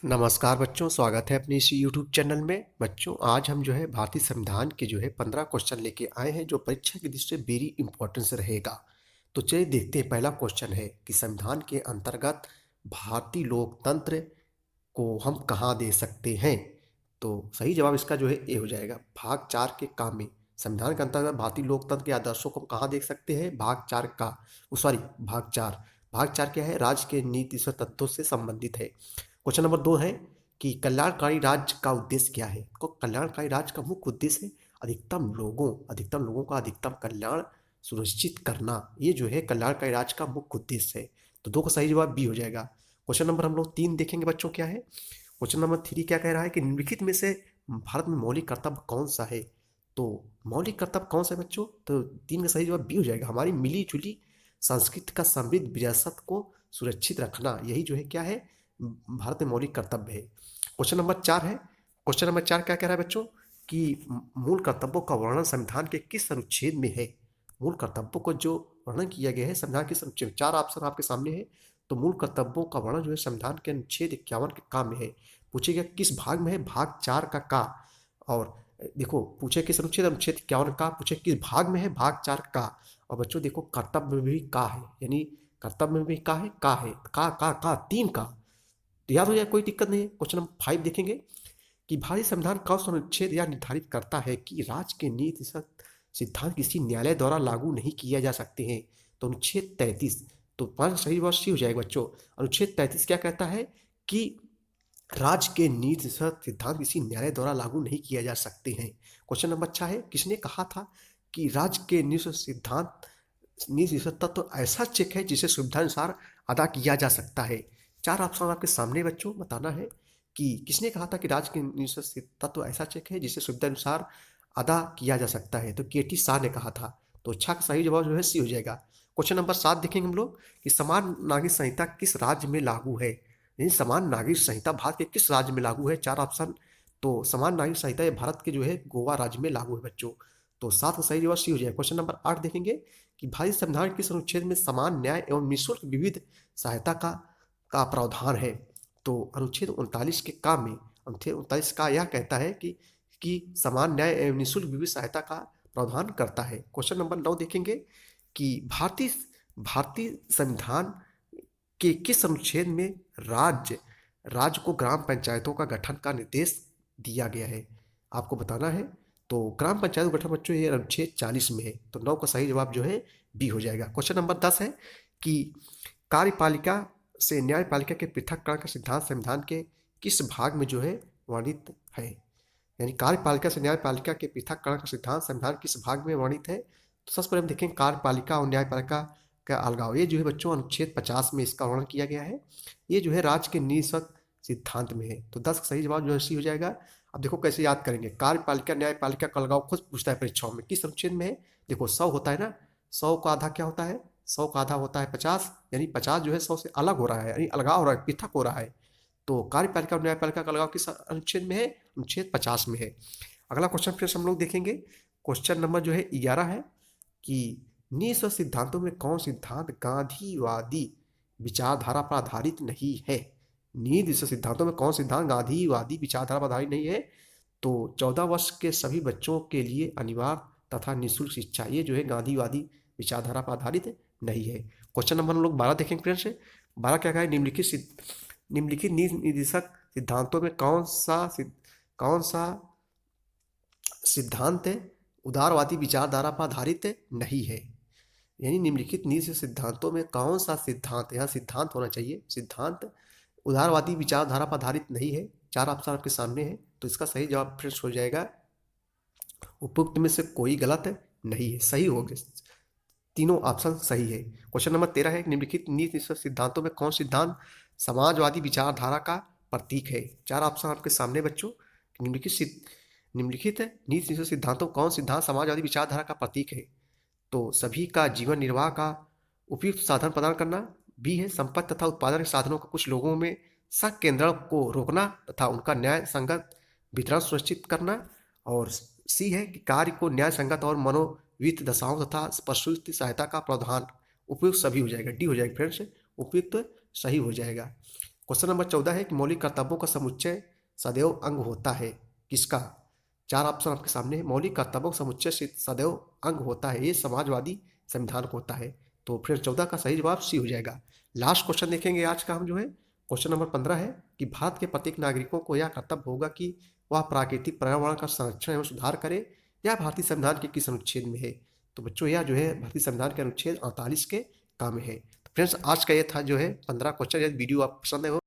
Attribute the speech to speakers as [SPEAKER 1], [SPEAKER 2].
[SPEAKER 1] नमस्कार बच्चों, स्वागत है अपनी इस यूट्यूब चैनल में। बच्चों, आज हम भारतीय संविधान के 15 क्वेश्चन लेके आए हैं जो परीक्षा की दृष्टि से वेरी इंपॉर्टेंस रहेगा। तो चलिए देखते हैं। पहला क्वेश्चन है कि संविधान के अंतर्गत भारतीय लोकतंत्र को हम कहाँ दे सकते हैं। तो सही जवाब इसका ए हो जाएगा। भाग 4 के काम में संविधान के अंतर्गत भारतीय लोकतंत्र के आदर्शों को हम कहाँ देख सकते हैं। भाग 4 का सॉरी भाग 4 क्या है? राज्य के नीति से तत्वों से संबंधित है। क्वेश्चन नंबर 2 है कि कल्याणकारी राज्य का उद्देश्य क्या है। तो कल्याणकारी राज्य का मुख्य उद्देश्य है अधिकतम लोगों का अधिकतम कल्याण सुनिश्चित करना। ये कल्याणकारी राज्य का मुख्य उद्देश्य है। तो 2 का सही जवाब बी हो जाएगा। क्वेश्चन नंबर हम लोग 3 देखेंगे बच्चों। क्या है क्वेश्चन नंबर 3? क्या कह रहा है कि निम्नलिखित में से भारत में मौलिक कर्तव्य कौन सा है। तो मौलिक कर्तव्य कौन सा है बच्चों? तो 3 का सही जवाब बी हो जाएगा। हमारी मिली जुली संस्कृति का समृद्ध विरासत को सुरक्षित रखना, यही क्या है, भारत में मौलिक कर्तव्य है। क्वेश्चन नंबर 4 है। क्वेश्चन नंबर 4 क्या कह रहा है बच्चों कि मूल कर्तव्यों का वर्णन संविधान के किस अनुच्छेद में है। मूल कर्तव्यों को जो वर्णन किया गया है संविधान किस अनुच्छेद में? 4 ऑप्शन आपके सामने है। तो मूल कर्तव्यों का वर्णन संविधान के अनुच्छेद 51 के का में है। पूछेगा किस भाग में है? भाग 4 का। और देखो, पूछे किस अनुच्छेद? अनुच्छेद 51 का। पूछे किस भाग में है? भाग 4 का। और बच्चों देखो, कर्तव्य में भी का है, यानी कर्तव्य में भी का है, का 3 का। तो याद हो जाए, कोई दिक्कत नहीं है। क्वेश्चन नंबर 5 देखेंगे कि भारतीय संविधान कौन सा अनुच्छेद या निर्धारित करता है कि राज्य के नीति सिद्धांत किसी न्यायालय द्वारा लागू नहीं किया जा सकते हैं। तो अनुच्छेद 33। तो 5 सही बात सी हो जाएगा बच्चों। अनुच्छेद 33 क्या कहता है कि राज्य के नीति सिद्धांत किसी न्यायालय द्वारा लागू नहीं किया जा सकते हैं। क्वेश्चन नंबर 6 है, किसने कहा था कि राज्य के नीति तत्व तो ऐसा चेक है जिसे सुविधानुसार अदा किया जा सकता है। 4 ऑप्शन आपके सामने बच्चों, बताना है कि किसने कहा था कि राज्य के नीति तत्व ऐसा चेक है जिसे सुविधानुसार अदा किया जा सकता है। तो केटी शाह ने कहा था। तो अच्छा का सही जवाब सी हो जाएगा। क्वेश्चन नंबर 7 देखेंगे हम लोग कि समान नागरिक संहिता किस राज्य में लागू है। यानी समान नागरिक संहिता भारत के किस राज्य में लागू है? 4 ऑप्शन। तो समान नागरिक संहिता ये भारत के गोवा राज्य में लागू है बच्चों। तो 7 का सही जवाब सी हो जाएगा। क्वेश्चन नंबर 8 देखेंगे कि भारतीय संविधान किस अनुच्छेद में समान न्याय एवं निःशुल्क विविध सहायता का प्रावधान है। तो अनुच्छेद 39 के का में अनुच्छेद 39 का यह कहता है कि समान न्याय एवं निःशुल्क विविध सहायता का प्रावधान करता है। क्वेश्चन नंबर 9 देखेंगे कि भारतीय संविधान के किस अनुच्छेद में राज्य को ग्राम पंचायतों का गठन का निर्देश दिया गया है। आपको बताना है। तो ग्राम पंचायत गठन बच्चों ये अनुच्छेद 40 में है। तो 9 का सही जवाब बी हो जाएगा। क्वेश्चन नंबर 10 है कि कार्यपालिका से न्यायपालिका के पृथककरण का सिद्धांत संविधान के किस भाग में वर्णित है। यानी कार्यपालिका से न्यायपालिका के पृथककरण का सिद्धांत संविधान किस भाग में वर्णित है। तो सबसे पहले हम देखें कार्यपालिका और न्यायपालिका का अलगाव। ये बच्चों अनुच्छेद 50 में इसका वर्णन किया गया है। ये राज्य के नीतिगत सिद्धांत में है। तो 10 का सही जवाब सी हो जाएगा। अब देखो कैसे याद करेंगे। कार्यपालिका न्यायपालिका का अलगाव खुद पूछता है परीक्षाओं में, किस अनुच्छेद में है। देखो 100 होता है ना, 100 का आधा क्या होता है? 100 का आधा होता है 50, यानी 50 100 से अलग हो रहा है, यानी अलगाव हो रहा है, पृथक हो रहा है। तो कार्यपालिका और न्यायपालिका का अलगाव किस अनुच्छेद में है? अनुच्छेद 50 में है। अगला क्वेश्चन फिर हम लोग देखेंगे। क्वेश्चन नंबर 11 है कि निःस्व सिद्धांतों में कौन सिद्धांत गांधीवादी विचारधारा पर आधारित नहीं है। निःस्व सिद्धांतों में कौन सिद्धांत गांधीवादी विचारधारा पर आधारित नहीं है। तो 14 वर्ष के सभी बच्चों के लिए अनिवार्य तथा निःशुल्क शिक्षा, ये गांधीवादी विचारधारा पर आधारित नहीं है। क्वेश्चन नंबर हम लोग 12 देखेंगे फ्रेंड्स। 12 क्या है? निम्नलिखित निर्देशक सिद्धांतों में कौन सा सिद्धांत उदारवादी विचारधारा पर आधारित नहीं है। यानी निम्नलिखित नीति सिद्धांतों में कौन सा सिद्धांत, यहाँ सिद्धांत होना चाहिए, सिद्धांत उदारवादी विचारधारा पर आधारित नहीं है। 4 ऑप्शन आपके सामने है। तो इसका सही जवाब फ्रेंड्स हो जाएगा उपयुक्त में से कोई गलत नहीं है, सही हो गया। तीनों ऑप्शन सही है। क्वेश्चन नंबर 13 है, निम्नलिखित नीति सिद्धांतों में कौन सिद्धांत समाजवादी विचारधारा का प्रतीक है। 4 ऑप्शन आपके सामने बच्चों। निम्नलिखित नीति सिद्धांतों कौन सिद्धांत समाजवादी विचारधारा का प्रतीक है। तो सभी का जीवन निर्वाह का उपयुक्त साधन प्रदान करना। बी है संपत्ति तथा उत्पादन के साधनों का कुछ लोगों में संकेंद्रण को रोकना तथा उनका न्याय संगत वितरण सुनिश्चित करना। और सी है कि कार्य को न्याय संगत और मनोवित्त दशाओं तथा प्रसूति सहायता का प्रावधान। उपयुक्त सभी हो जाएगा, डी हो जाएगा फ्रेंड्स, उपयुक्त सही हो जाएगा। क्वेश्चन नंबर 14 है कि मौलिक कर्तव्यों का समुच्चय सदैव अंग होता है किसका? 4 ऑप्शन आपके सामने है। मौलिक कर्तव्यों का समुच्चय सदैव अंग होता है, ये समाजवादी संविधान को होता है। तो फिर 14 का सही जवाब सी हो जाएगा। लास्ट क्वेश्चन देखेंगे आज का हम जो है, क्वेश्चन नंबर 15 है कि भारत के प्रत्येक नागरिकों को यह कर्तव्य होगा कि वह प्राकृतिक पर्यावरण का संरक्षण एवं सुधार करे, यह भारतीय संविधान के किस अनुच्छेद में है? तो बच्चों यह जो है भारतीय संविधान के अनुच्छेद 48 के काम में है। तो फ्रेंड्स आज का ये था जो है 15 क्वेश्चन। यदि वीडियो आप पसंद है हो